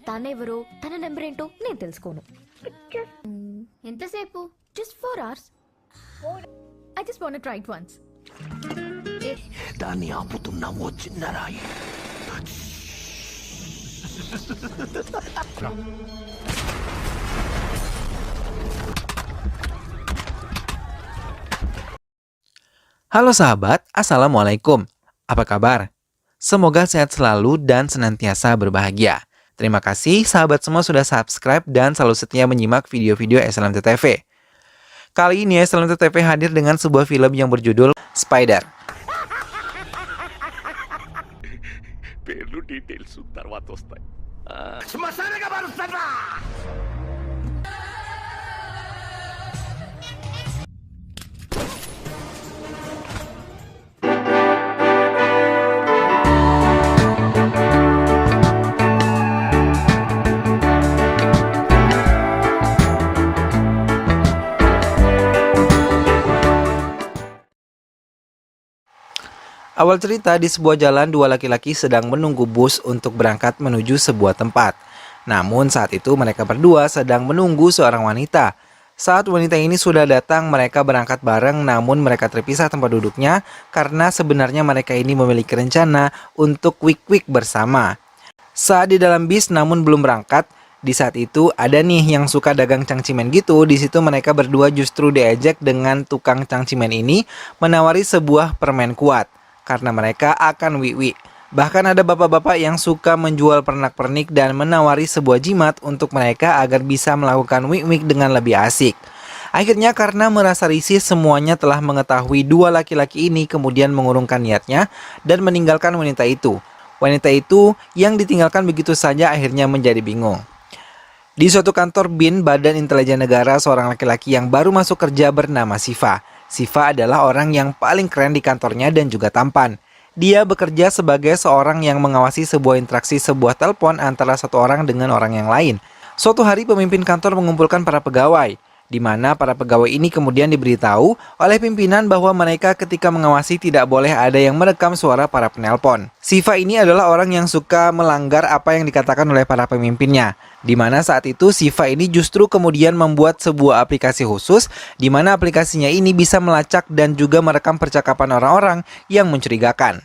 తనెవరో తన నెంబర్ ఏంటో నేను తెలుసుకోను. ఎంతసేపు? జస్ట్ 4 hours. I just want to try it once. దాన్ని ఆపుతున్నామో చిన్నరాయి. Halo sahabat, Assalamualaikum. Apa kabar? Semoga sehat selalu dan senantiasa berbahagia. Terima kasih sahabat semua sudah subscribe dan selalu setia menyimak video-video SLMT-TV. Kali ini SLMT-TV hadir dengan sebuah film yang berjudul Spider. పేర్లు డీటెయిల్స్ తర్వాత వస్తాయి. శ్మశానగా మారుస్తారా? Awal cerita, di sebuah jalan dua laki-laki sedang menunggu bus untuk berangkat menuju sebuah tempat. Namun saat itu mereka berdua sedang menunggu seorang wanita. Saat wanita ini sudah datang, mereka berangkat bareng namun mereka terpisah tempat duduknya karena sebenarnya mereka ini memiliki rencana untuk week-week bersama. Saat di dalam bis namun belum berangkat, di saat itu ada nih yang suka dagang cangcimen gitu. Di situ mereka berdua justru diajak dengan tukang cangcimen ini menawari sebuah permen kuat karena mereka akan wiwi. Bahkan ada bapak-bapak yang suka menjual pernak-pernik dan menawari sebuah jimat untuk mereka agar bisa melakukan wik-wik dengan lebih asik. Akhirnya karena merasa risih, semuanya telah mengetahui dua laki-laki ini kemudian mengurungkan niatnya dan meninggalkan wanita itu. Wanita itu yang ditinggalkan begitu saja akhirnya menjadi bingung. Di suatu kantor BIN, Badan Intelijen Negara, seorang laki-laki yang baru masuk kerja bernama Siva. Siva adalah orang yang paling keren di kantornya dan juga tampan. Dia bekerja sebagai seorang yang mengawasi sebuah interaksi sebuah telepon antara satu orang dengan orang yang lain. Suatu hari pemimpin kantor mengumpulkan para pegawai, di mana para pegawai ini kemudian diberitahu oleh pimpinan bahwa mereka ketika mengawasi tidak boleh ada yang merekam suara para penelpon. Siva ini adalah orang yang suka melanggar apa yang dikatakan oleh para pemimpinnya, di mana saat itu Siva ini justru kemudian membuat sebuah aplikasi khusus, di mana aplikasinya ini bisa melacak dan juga merekam percakapan orang-orang yang mencurigakan.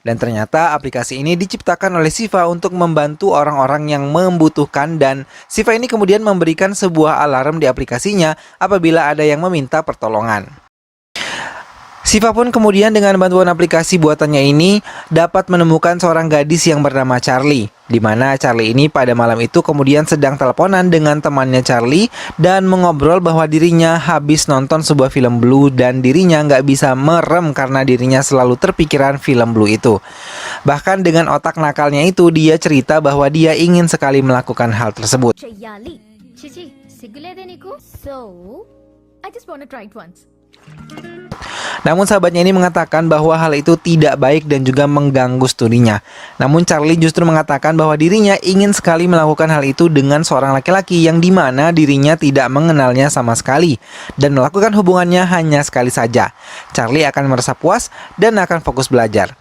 Dan ternyata aplikasi ini diciptakan oleh Siva untuk membantu orang-orang yang membutuhkan, dan Siva ini kemudian memberikan sebuah alarm di aplikasinya apabila ada yang meminta pertolongan. Siva pun kemudian dengan bantuan aplikasi buatannya ini dapat menemukan seorang gadis yang bernama Charlie, di mana Charlie ini pada malam itu kemudian sedang teleponan dengan temannya Charlie dan mengobrol bahwa dirinya habis nonton sebuah film Blue dan dirinya nggak bisa merem karena dirinya selalu terpikiran film Blue itu. Bahkan dengan otak nakalnya itu dia cerita bahwa dia ingin sekali melakukan hal tersebut. చెయ్యాలి. చిచి సిగ్గులేదే నీకు? So, I just want to try it once. Namun sahabatnya ini mengatakan bahwa hal itu tidak baik dan juga mengganggu studinya. Namun Charlie justru mengatakan bahwa dirinya ingin sekali melakukan hal itu dengan seorang laki-laki yang dimana dirinya tidak mengenalnya sama sekali, dan melakukan hubungannya hanya sekali saja. Charlie akan merasa puas dan akan fokus belajar.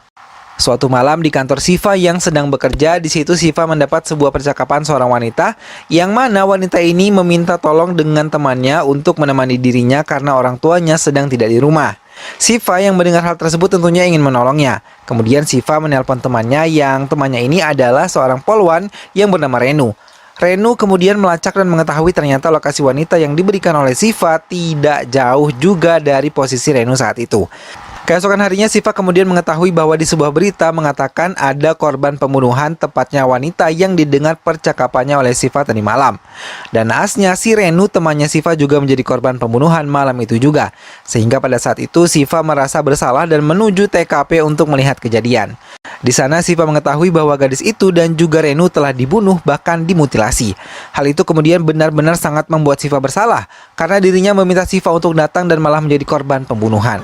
Suatu malam di kantor Siva yang sedang bekerja, di situ Siva mendapat sebuah percakapan seorang wanita yang mana wanita ini meminta tolong dengan temannya untuk menemani dirinya karena orang tuanya sedang tidak di rumah. Siva yang mendengar hal tersebut tentunya ingin menolongnya. Kemudian Siva menelpon temannya yang temannya ini adalah seorang polwan yang bernama Renu. Renu kemudian melacak dan mengetahui ternyata lokasi wanita yang diberikan oleh Siva tidak jauh juga dari posisi Renu saat itu. Keesokan harinya Siva kemudian mengetahui bahwa di sebuah berita mengatakan ada korban pembunuhan, tepatnya wanita yang didengar percakapannya oleh Siva tadi malam. Dan naasnya si Renu temannya Siva juga menjadi korban pembunuhan malam itu juga. Sehingga pada saat itu Siva merasa bersalah dan menuju TKP untuk melihat kejadian. Di sana Siva mengetahui bahwa gadis itu dan juga Renu telah dibunuh bahkan dimutilasi. Hal itu kemudian benar-benar sangat membuat Siva bersalah karena dirinya meminta Siva untuk datang dan malah menjadi korban pembunuhan.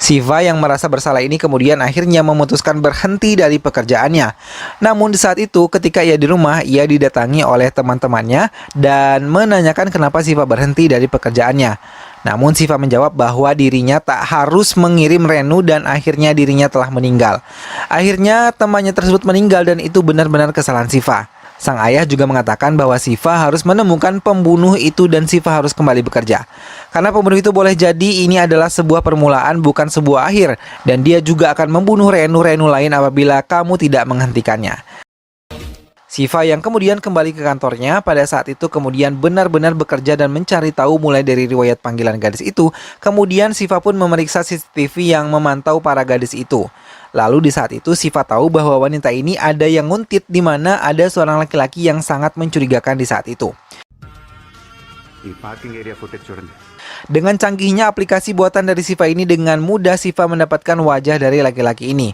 Siva yang merasa bersalah ini kemudian akhirnya memutuskan berhenti dari pekerjaannya. Namun di saat itu ketika ia di rumah, ia didatangi oleh teman-temannya dan menanyakan kenapa Siva berhenti dari pekerjaannya. Namun Siva menjawab bahwa dirinya tak harus mengirim Renu dan akhirnya dirinya telah meninggal. Akhirnya temannya tersebut meninggal dan itu benar-benar kesalahan Siva. Sang ayah juga mengatakan bahwa Siva harus menemukan pembunuh itu dan Siva harus kembali bekerja. Karena pembunuh itu boleh jadi ini adalah sebuah permulaan bukan sebuah akhir. Dan dia juga akan membunuh Renu-Renu lain apabila kamu tidak menghentikannya. Siva yang kemudian kembali ke kantornya pada saat itu kemudian benar-benar bekerja dan mencari tahu mulai dari riwayat panggilan gadis itu. Kemudian Siva pun memeriksa CCTV yang memantau para gadis itu. Lalu di saat itu Siva tahu bahwa wanita ini ada yang nguntit di mana ada seorang laki-laki yang sangat mencurigakan di saat itu. Dengan canggihnya aplikasi buatan dari Siva ini dengan mudah Siva mendapatkan wajah dari laki-laki ini.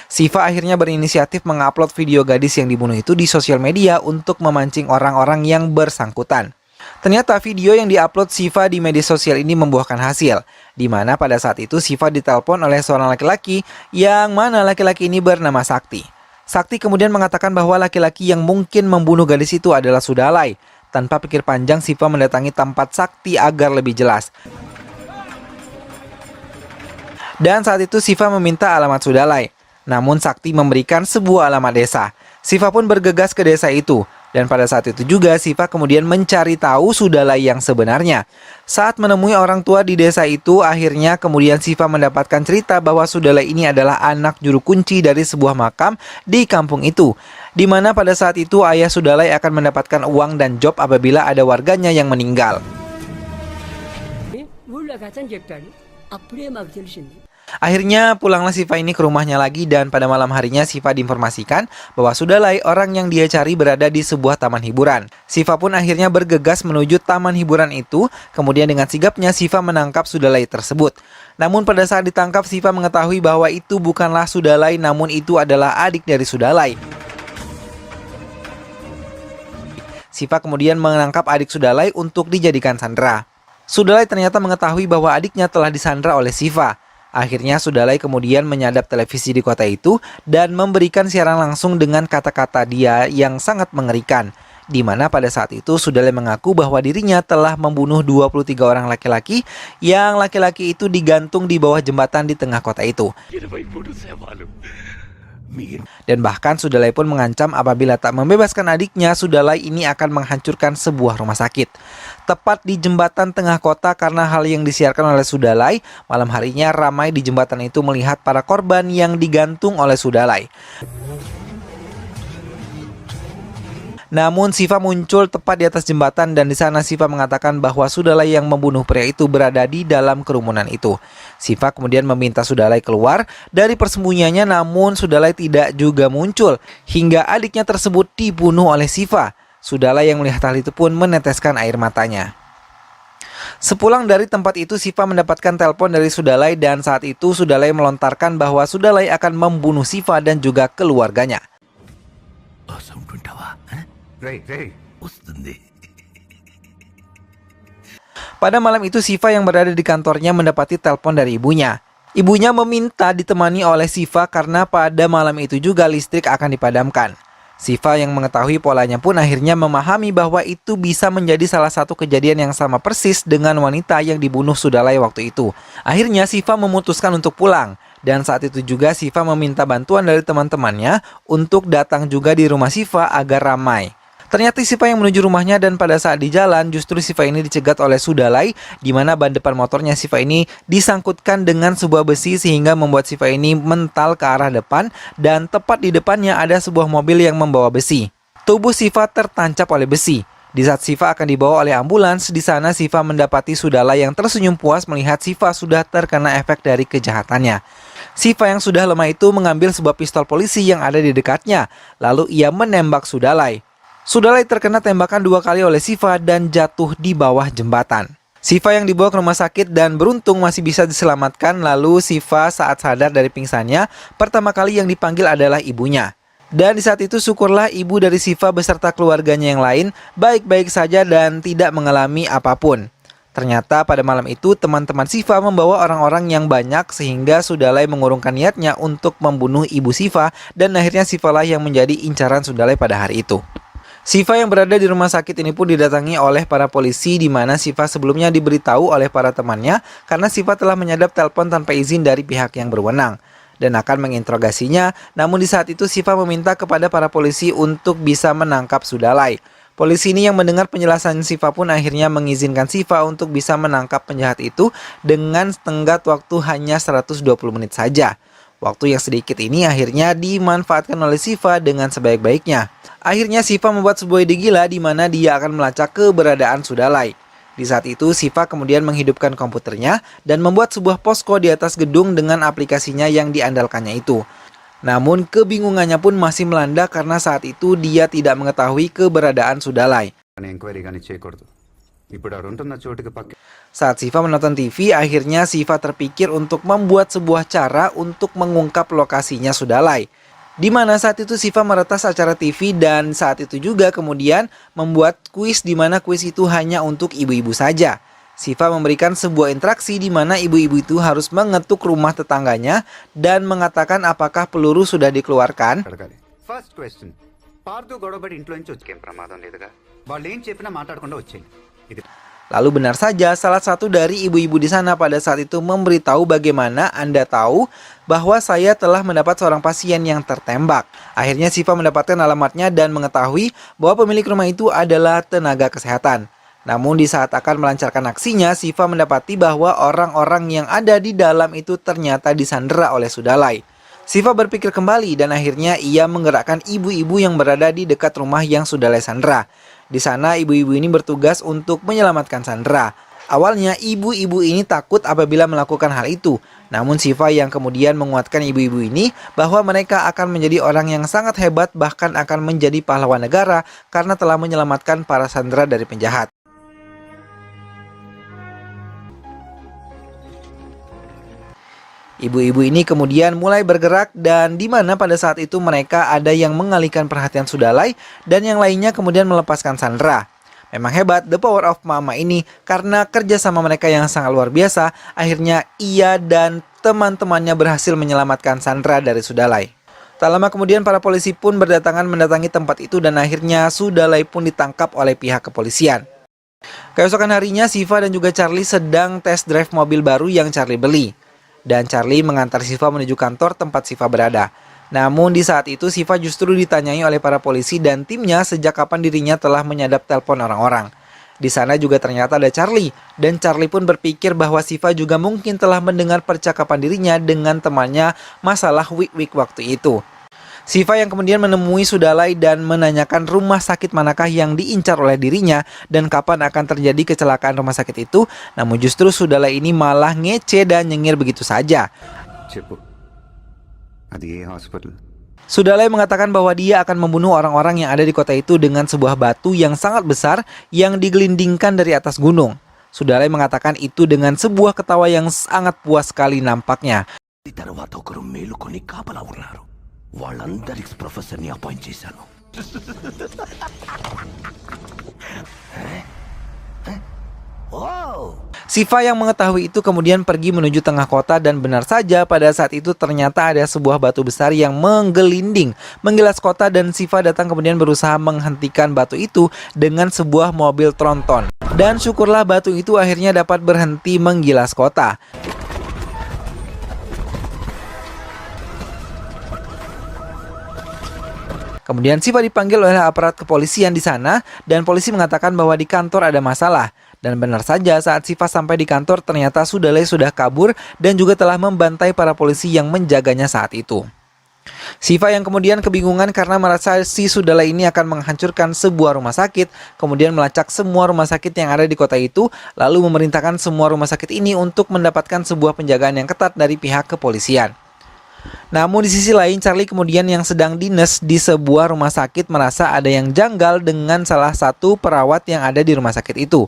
Siva akhirnya berinisiatif mengupload video gadis yang dibunuh itu di sosial media untuk memancing orang-orang yang bersangkutan. Ternyata video yang diupload Siva di media sosial ini membuahkan hasil, di mana pada saat itu Siva ditelepon oleh seorang laki-laki yang mana laki-laki ini bernama Sakti. Sakti kemudian mengatakan bahwa laki-laki yang mungkin membunuh gadis itu adalah Sudalai. Tanpa pikir panjang, Siva mendatangi tempat Sakti agar lebih jelas. Dan saat itu Siva meminta alamat Sudalai. Namun Sakti memberikan sebuah alamat desa. Siva pun bergegas ke desa itu. Dan pada saat itu juga Siva kemudian mencari tahu Sudalai yang sebenarnya. Saat menemui orang tua di desa itu, akhirnya kemudian Siva mendapatkan cerita bahwa Sudalai ini adalah anak juru kunci dari sebuah makam di kampung itu. Di mana pada saat itu ayah Sudalai akan mendapatkan uang dan job apabila ada warganya yang meninggal. Akhirnya pulanglah Siva ini ke rumahnya lagi dan pada malam harinya Siva diinformasikan bahwa Sudalai orang yang dia cari berada di sebuah taman hiburan. Siva pun akhirnya bergegas menuju taman hiburan itu, kemudian dengan sigapnya Siva menangkap Sudalai tersebut. Namun pada saat ditangkap Siva mengetahui bahwa itu bukanlah Sudalai namun itu adalah adik dari Sudalai. Siva kemudian menangkap adik Sudalai untuk dijadikan sandera. Sudalai ternyata mengetahui bahwa adiknya telah disandera oleh Siva. Akhirnya Sudalai kemudian menyadap televisi di kota itu dan memberikan siaran langsung dengan kata-kata dia yang sangat mengerikan. Di mana pada saat itu Sudalai mengaku bahwa dirinya telah membunuh 23 orang laki-laki yang laki-laki itu digantung di bawah jembatan di tengah kota itu. Dan bahkan Sudalai pun mengancam apabila tak membebaskan adiknya, Sudalai ini akan menghancurkan sebuah rumah sakit. Tepat di jembatan tengah kota karena hal yang disiarkan oleh Sudalai, malam harinya ramai di jembatan itu melihat para korban yang digantung oleh Sudalai. Namun Siva muncul tepat di atas jembatan dan di sana Siva mengatakan bahwa Sudalai yang membunuh pria itu berada di dalam kerumunan itu. Siva kemudian meminta Sudalai keluar dari persembunyiannya namun Sudalai tidak juga muncul hingga adiknya tersebut dibunuh oleh Siva. Sudalai yang melihat hal itu pun meneteskan air matanya. Sepulang dari tempat itu Siva mendapatkan telepon dari Sudalai dan saat itu Sudalai melontarkan bahwa Sudalai akan membunuh Siva dan juga keluarganya. Pada malam itu Siva yang berada di kantornya mendapati telepon dari ibunya. Ibunya meminta ditemani oleh Siva karena pada malam itu juga listrik akan dipadamkan. Siva yang mengetahui polanya pun akhirnya memahami bahwa itu bisa menjadi salah satu kejadian yang sama persis dengan wanita yang dibunuh Sudalai waktu itu. Akhirnya Siva memutuskan untuk pulang. Dan saat itu juga Siva meminta bantuan dari teman-temannya untuk datang juga di rumah Siva agar ramai. Ternyata Siva yang menuju rumahnya dan pada saat di jalan justru Siva ini dicegat oleh Sudalai di mana ban depan motornya Siva ini disangkutkan dengan sebuah besi sehingga membuat Siva ini mental ke arah depan dan tepat di depannya ada sebuah mobil yang membawa besi. Tubuh Siva tertancap oleh besi. Di saat Siva akan dibawa oleh ambulans, di sana Siva mendapati Sudalai yang tersenyum puas melihat Siva sudah terkena efek dari kejahatannya. Siva yang sudah lemah itu mengambil sebuah pistol polisi yang ada di dekatnya, lalu ia menembak Sudalai. Sudalai terkena tembakan 2 kali oleh Siva dan jatuh di bawah jembatan. Siva yang dibawa ke rumah sakit dan beruntung masih bisa diselamatkan. Lalu Siva saat sadar dari pingsannya, pertama kali yang dipanggil adalah ibunya. Dan di saat itu syukurlah ibu dari Siva beserta keluarganya yang lain baik-baik saja dan tidak mengalami apapun. Ternyata pada malam itu teman-teman Siva membawa orang-orang yang banyak sehingga Sudalai mengurungkan niatnya untuk membunuh ibu Siva dan akhirnya Siva lah yang menjadi incaran Sudalai pada hari itu. Siva yang berada di rumah sakit ini pun didatangi oleh para polisi, di mana Siva sebelumnya diberitahu oleh para temannya karena Siva telah menyadap telepon tanpa izin dari pihak yang berwenang dan akan menginterogasinya. Namun di saat itu Siva meminta kepada para polisi untuk bisa menangkap Sudalai. Polisi ini yang mendengar penjelasan Siva pun akhirnya mengizinkan Siva untuk bisa menangkap penjahat itu dengan tenggat waktu hanya 120 menit saja. Waktu yang sedikit ini akhirnya dimanfaatkan oleh Siva dengan sebaik-baiknya. Akhirnya Siva membuat sebuah ide gila di mana dia akan melacak keberadaan Sudalai. Di saat itu Siva kemudian menghidupkan komputernya dan membuat sebuah posko di atas gedung dengan aplikasinya yang diandalkannya itu. Namun kebingungannya pun masih melanda karena saat itu dia tidak mengetahui keberadaan Sudalai. Saat Siva menonton TV, akhirnya Siva terpikir untuk membuat sebuah cara untuk mengungkap lokasinya Sudalai. Di mana saat itu Siva meretas acara TV dan saat itu juga kemudian membuat kuis di mana kuis itu hanya untuk ibu-ibu saja. Siva memberikan sebuah interaksi di mana ibu-ibu itu harus mengetuk rumah tetangganya dan mengatakan apakah peluru sudah dikeluarkan. First question. Parthu Godobadi ఇంట్లో నుంచి వచ్చే ప్రమాదం లేదుగా వాళ్ళు ఏం చెప్పినా మాట్లాడకుండా వచ్చేయండి ఇది. Lalu benar saja salah satu dari ibu-ibu di sana pada saat itu memberitahu bagaimana Anda tahu bahwa saya telah mendapat seorang pasien yang tertembak. Akhirnya Siva mendapatkan alamatnya dan mengetahui bahwa pemilik rumah itu adalah tenaga kesehatan. Namun di saat akan melancarkan aksinya, Siva mendapati bahwa orang-orang yang ada di dalam itu ternyata disandera oleh Sudalai. Siva berpikir kembali dan akhirnya ia menggerakkan ibu-ibu yang berada di dekat rumah yang Sudalai sandera. Di sana ibu-ibu ini bertugas untuk menyelamatkan Sandra. Awalnya ibu-ibu ini takut apabila melakukan hal itu. Namun Siva yang kemudian menguatkan ibu-ibu ini bahwa mereka akan menjadi orang yang sangat hebat, bahkan akan menjadi pahlawan negara karena telah menyelamatkan para Sandra dari penjahat. Ibu-ibu ini kemudian mulai bergerak dan di mana pada saat itu mereka ada yang mengalihkan perhatian Sudalai dan yang lainnya kemudian melepaskan Sandra. Memang hebat the power of mama ini karena kerja sama mereka yang sangat luar biasa, akhirnya ia dan teman-temannya berhasil menyelamatkan Sandra dari Sudalai. Tak lama kemudian para polisi pun berdatangan mendatangi tempat itu dan akhirnya Sudalai pun ditangkap oleh pihak kepolisian. Keesokan harinya Siva dan juga Charlie sedang test drive mobil baru yang Charlie beli. Dan Charlie mengantar Siva menuju kantor tempat Siva berada. Namun di saat itu Siva justru ditanyai oleh para polisi dan timnya sejak kapan dirinya telah menyadap telepon orang-orang. Di sana juga ternyata ada Charlie dan Charlie pun berpikir bahwa Siva juga mungkin telah mendengar percakapan dirinya dengan temannya masalah week-week waktu itu. Siva yang kemudian menemui Sudalai dan menanyakan rumah sakit manakah yang diincar oleh dirinya dan kapan akan terjadi kecelakaan rumah sakit itu. Namun justru Sudalai ini malah ngece dan nyengir begitu saja. Sudalai mengatakan bahwa dia akan membunuh orang-orang yang ada di kota itu dengan sebuah batu yang sangat besar yang digelindingkan dari atas gunung. Sudalai mengatakan itu dengan sebuah ketawa yang sangat puas sekali nampaknya. వాళ్ళందరికీ ప్రొఫెసర్ని అపాయింట్ చేశాను. Siva yang mengetahui itu kemudian pergi menuju tengah kota dan benar saja pada saat itu ternyata ada sebuah batu besar yang menggelinding menggilas kota dan Siva datang kemudian berusaha menghentikan batu itu dengan sebuah mobil tronton. Dan syukurlah batu itu akhirnya dapat berhenti menggilas kota. Kemudian Siva dipanggil oleh aparat kepolisian di sana dan polisi mengatakan bahwa di kantor ada masalah. Dan benar saja saat Siva sampai di kantor ternyata Sudalai sudah kabur dan juga telah membantai para polisi yang menjaganya saat itu. Siva yang kemudian kebingungan karena merasa si Sudalai ini akan menghancurkan sebuah rumah sakit, kemudian melacak semua rumah sakit yang ada di kota itu, lalu memerintahkan semua rumah sakit ini untuk mendapatkan sebuah penjagaan yang ketat dari pihak kepolisian. Namun di sisi lain Charlie kemudian yang sedang dinas di sebuah rumah sakit merasa ada yang janggal dengan salah satu perawat yang ada di rumah sakit itu.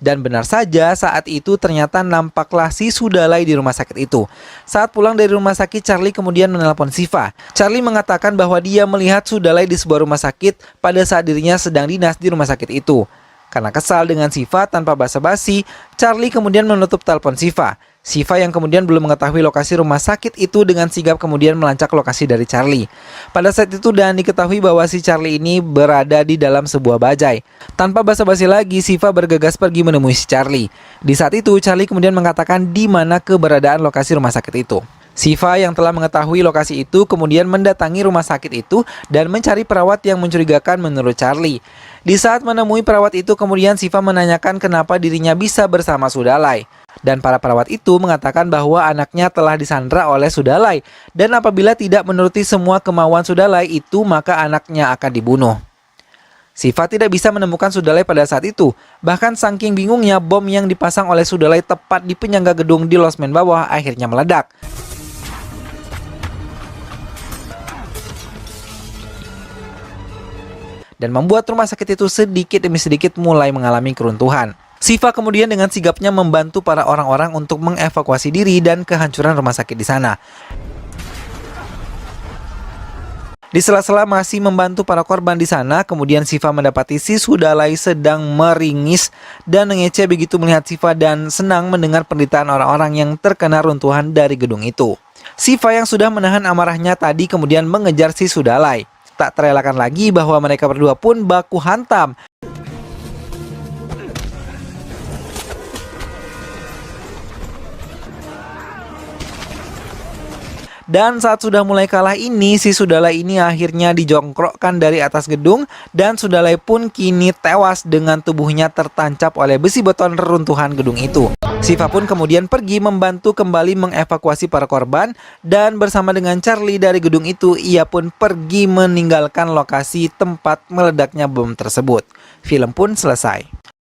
Dan benar saja saat itu ternyata nampaklah si Sudalai di rumah sakit itu. Saat pulang dari rumah sakit Charlie kemudian menelpon Siva. Charlie mengatakan bahwa dia melihat Sudalai di sebuah rumah sakit pada saat dirinya sedang dinas di rumah sakit itu. Karena kesal dengan Siva tanpa basa-basi, Charlie kemudian menutup telepon Siva. Siva yang kemudian belum mengetahui lokasi rumah sakit itu dengan sigap kemudian melacak lokasi dari Charlie. Pada saat itu dan diketahui bahwa si Charlie ini berada di dalam sebuah bajai. Tanpa basa-basi lagi, Siva bergegas pergi menemui si Charlie. Di saat itu, Charlie kemudian mengatakan di mana keberadaan lokasi rumah sakit itu. Siva yang telah mengetahui lokasi itu kemudian mendatangi rumah sakit itu dan mencari perawat yang mencurigakan menurut Charlie. Di saat menemui perawat itu kemudian Siva menanyakan kenapa dirinya bisa bersama Sudalai. Dan para perawat itu mengatakan bahwa anaknya telah disandra oleh Sudalai. Dan apabila tidak menuruti semua kemauan Sudalai itu maka anaknya akan dibunuh. Siva tidak bisa menemukan Sudalai pada saat itu. Bahkan saking bingungnya bom yang dipasang oleh Sudalai tepat di penyangga gedung di losmen bawah akhirnya meledak. Dan membuat rumah sakit itu sedikit demi sedikit mulai mengalami keruntuhan. Siva kemudian dengan sigapnya membantu para orang-orang untuk mengevakuasi diri dan kehancuran rumah sakit di sana. Di sela-sela masih membantu para korban di sana, kemudian Siva mendapati si Sudalai sedang meringis dan mengeceh begitu melihat Siva dan senang mendengar penderitaan orang-orang yang terkena runtuhan dari gedung itu. Siva yang sudah menahan amarahnya tadi kemudian mengejar si Sudalai. Tak terelakkan lagi bahwa mereka berdua pun baku hantam. Dan saat sudah mulai kalah ini, si Sudalai ini akhirnya dijongkrokkan dari atas gedung dan Sudalai pun kini tewas dengan tubuhnya tertancap oleh besi beton reruntuhan gedung itu. Siva pun kemudian pergi membantu kembali mengevakuasi para korban dan bersama dengan Charlie dari gedung itu, ia pun pergi meninggalkan lokasi tempat meledaknya bom tersebut. Film pun selesai.